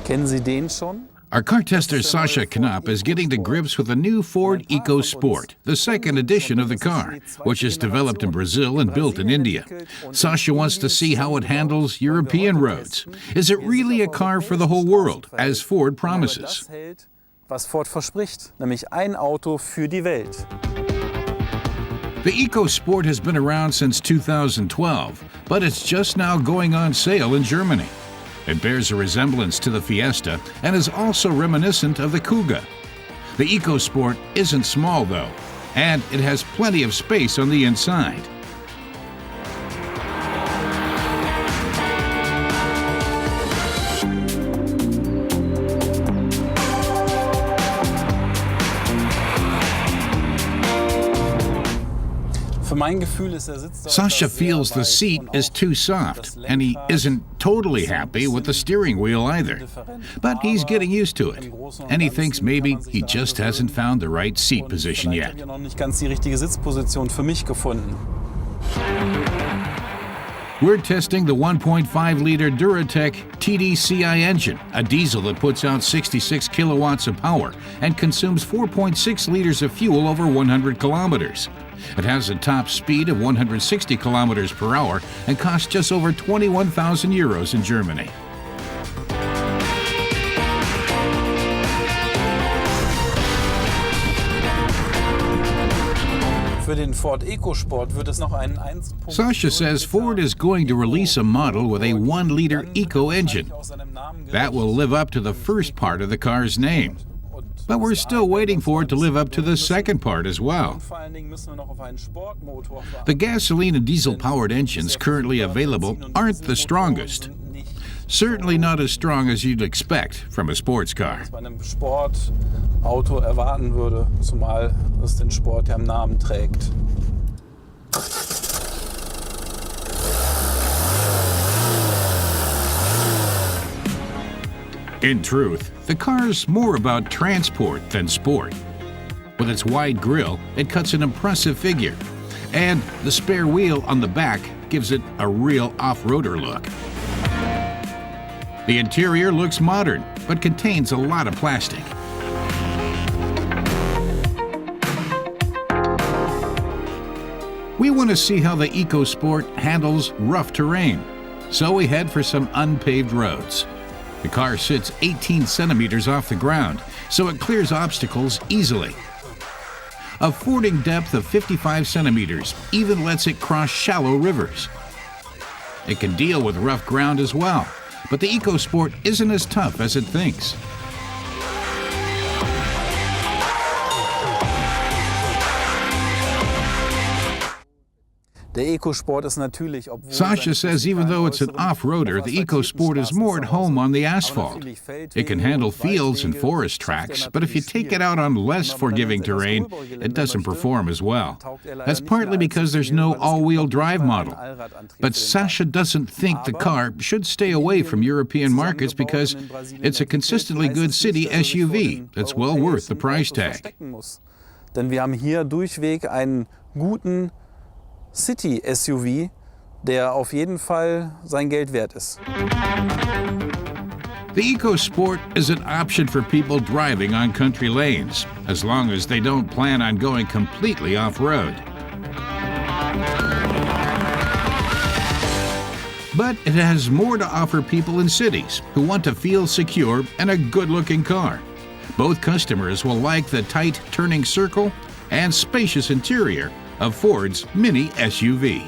Kennen Sie den schon? Our car tester Sasha Knapp is getting to grips with a new Ford EcoSport, the second edition of the car, which is developed in Brazil and built in India. Sasha wants to see how it handles European roads. Is it really a car for the whole world, as Ford promises? Was Ford verspricht, nämlich ein Auto für die Welt. The EcoSport has been around since 2012, but it's just now going on sale in Germany. It bears a resemblance to the Fiesta and is also reminiscent of the Kuga. The EcoSport isn't small though, and it has plenty of space on the inside. Sasha feels the seat is too soft, and he isn't totally happy with the steering wheel either. But he's getting used to it, and he thinks maybe he just hasn't found the right seat position yet. We're testing the 1.5-liter Duratec TDCi engine, a diesel that puts out 66 kilowatts of power and consumes 4.6 liters of fuel over 100 kilometers. It has a top speed of 160 kilometers per hour and costs just over 21,000 euros in Germany. Sasha says Ford is going to release a model with a 1-liter Eco engine. That will live up to the first part of the car's name. But we're still waiting for it to live up to the second part as well. The gasoline and diesel-powered engines currently available aren't the strongest. Certainly not as strong as you'd expect from a sports car. In truth, the car's more about transport than sport. With its wide grille, it cuts an impressive figure, and the spare wheel on the back gives it a real off-roader look. The interior looks modern, but contains a lot of plastic. We want to see how the EcoSport handles rough terrain, so we head for some unpaved roads. The car sits 18 centimeters off the ground, so it clears obstacles easily. A fording depth of 55 centimeters even lets it cross shallow rivers. It can deal with rough ground as well, but the EcoSport isn't as tough as it thinks. Sasha says even though it's an off-roader, the EcoSport is more at home on the asphalt. It can handle fields and forest tracks, but if you take it out on less forgiving terrain, it doesn't perform as well. That's partly because there's no all-wheel drive model. But Sasha doesn't think the car should stay away from European markets because it's a consistently good city SUV that's well worth the price tag. Denn wir haben hier durchweg einen guten City-SUV, der auf jeden Fall sein Geld wert ist. The EcoSport is an option for people driving on country lanes, as long as they don't plan on going completely off-road. But it has more to offer people in cities who want to feel secure and a good-looking car. Both customers will like the tight turning circle and spacious interior of Ford's mini SUV.